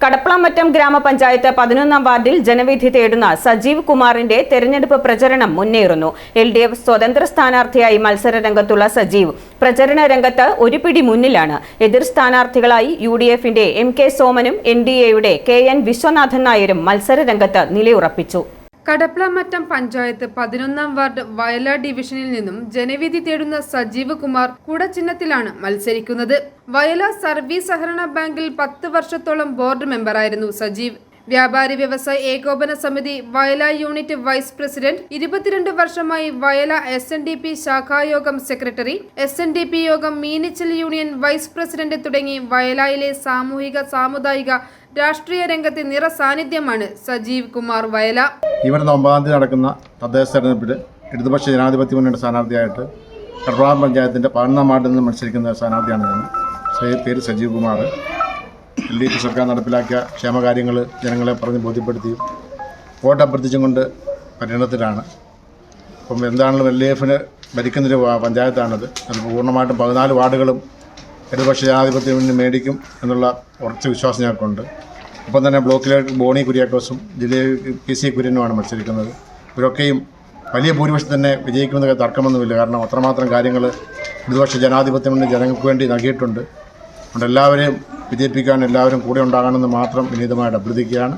കടപ്ലാമറ്റം ഗ്രാമപഞ്ചായത്ത് 11-ാം വാർഡിൽ ജനവിധി തേടുന്ന സജീവ് കുമാറിന്റെ തെരഞ്ഞെടുപ്പ് പ്രചരണം മുന്നേറുന്നു. LDF സ്വതന്ത്ര സ്ഥാനാർത്ഥിയായി മത്സരരംഗത്തുള്ള സജീവ് പ്രചരണ രംഗത്ത് ഒരു പിടി മുന്നിലാണ്. എതിർ സ്ഥാനാർത്ഥികളായി UDF-ന്റെ MK സോമനും NDA-യുടെ KN വിശ്വനാഥൻ നായരും മത്സരരംഗത്ത് നിലയുറപ്പിച്ചു. കടപ്ലാമറ്റം പഞ്ചായത്ത് 11-ാം വാർഡ് വയല ഡിവിഷനിൽ നിന്നും ജനവിധി തേടുന്ന സജീവ് കുമാർ കുടചിഹ്നത്തിലാണ് മത്സരിക്കുന്നത്. വയല സർവീസ് സഹകരണ ബാങ്കിൽ 10 വർഷത്തോളം ബോർഡ് മെമ്പറായിരുന്നു സജീവ്. വ്യാപാരി വ്യവസായ ഏകോപന സമിതി വയല യൂണിറ്റ് വൈസ് പ്രസിഡന്റ്, 22 വർഷമായി വയല SNDP ശാഖായോഗം സെക്രട്ടറി, SNDP യോഗം മീനിച്ചൽ യൂണിയൻ വൈസ് പ്രസിഡന്റ് തുടങ്ങി വയലയിലെ സാമൂഹിക സാമുദായിക രാഷ്ട്രീയ രംഗത്തെ നിറ സാന്നിധ്യമാണ് സജീവ് കുമാർ വയല. ഈ വരുന്ന 9-ാം തീയതി നടക്കുന്ന തദ്ദേശ തെരഞ്ഞെടുപ്പിൽ ഇടതുപക്ഷ ജനാധിപത്യ മുന്നണിയുടെ സ്ഥാനാർത്ഥിയായിട്ട് കടപ്ലാമറ്റം പഞ്ചായത്തിൻ്റെ 11-ാം വാർഡിൽ നിന്ന് മത്സരിക്കുന്ന സ്ഥാനാർത്ഥിയാണ് ഞാൻ. പേര് സജീവ് കുമാർ. LDF സർക്കാർ നടപ്പിലാക്കിയ ക്ഷേമകാര്യങ്ങൾ ജനങ്ങളെ പറഞ്ഞ് ബോധ്യപ്പെടുത്തിയും വോട്ട് അഭ്യർത്ഥിച്ചും കൊണ്ട് പര്യടനത്തിലാണ്. അപ്പം എന്താണെങ്കിലും LDF-ന് ഭരിക്കുന്നൊരു പഞ്ചായത്താണത്. അത് പൂർണ്ണമായിട്ടും 14 വാർഡുകളും ഇടതുപക്ഷ ജനാധിപത്യ മുന്നണി മേടിക്കും എന്നുള്ള ഉറച്ച വിശ്വാസം ഞങ്ങൾക്കുണ്ട്. ഒപ്പം തന്നെ ബ്ലോക്കിലെ ബോണി കുര്യാക്കോസും ജില്ലയിൽ PC കുര്യനുമാണ് മത്സരിക്കുന്നത്. ഇവരൊക്കെയും വലിയ ഭൂരിപക്ഷം തന്നെ വിജയിക്കുമെന്നൊക്കെ തർക്കമൊന്നുമില്ല. കാരണം അത്രമാത്രം കാര്യങ്ങൾ ഇടതുപക്ഷ ജനാധിപത്യ മുന്നണി ജനങ്ങൾക്ക് വേണ്ടി നൽകിയിട്ടുണ്ട്. അതുകൊണ്ട് എല്ലാവരെയും വിജയിപ്പിക്കാൻ എല്ലാവരും കൂടെ ഉണ്ടാകണമെന്ന് മാത്രം വിനീതമായിട്ട് അഭ്യർത്ഥിക്കുകയാണ്.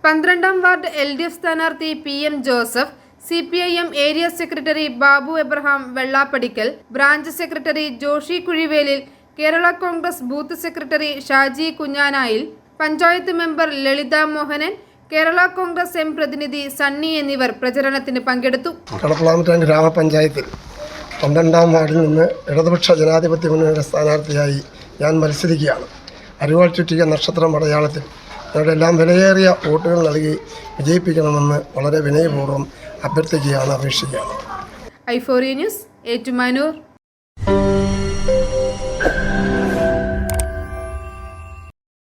12-ാം വാർഡ് LDF സ്ഥാനാർത്ഥി PM Joseph, CPIM area secretary Babu Abraham Vellappadikkal, branch secretary Joshi Kuzhivelil, Kerala Congress booth secretary Shaji Kunjanayil, panchayat member Lalitha Mohanan, Kerala Congress M പ്രതിനിധി സണ്ണി എന്നിവർ പ്രചരണത്തിന് പങ്കെടുത്തു. കടപ്ലാമറ്റം ഗ്രാമപഞ്ചായത്തിൽ 12-ാം വാർഡിൽ നിന്ന് ഇടതുപക്ഷ ജനാധിപത്യ മുന്നണിയുടെ സ്ഥാനാർത്ഥിയായി ഞാൻ മത്സരിക്കുകയാണ്. അരിവാൾ ചുറ്റിക നക്ഷത്രം അടയാളത്തിൽ ഞങ്ങളുടെ എല്ലാം വിലയേറിയ വോട്ടുകൾ നൽകി വിജയിപ്പിക്കണമെന്ന് വളരെ വിനയപൂർവ്വം അഭ്യർത്ഥിക്കുകയാണ്, അപേക്ഷിക്കുകയാണ്. i4 news, Ettumanoor.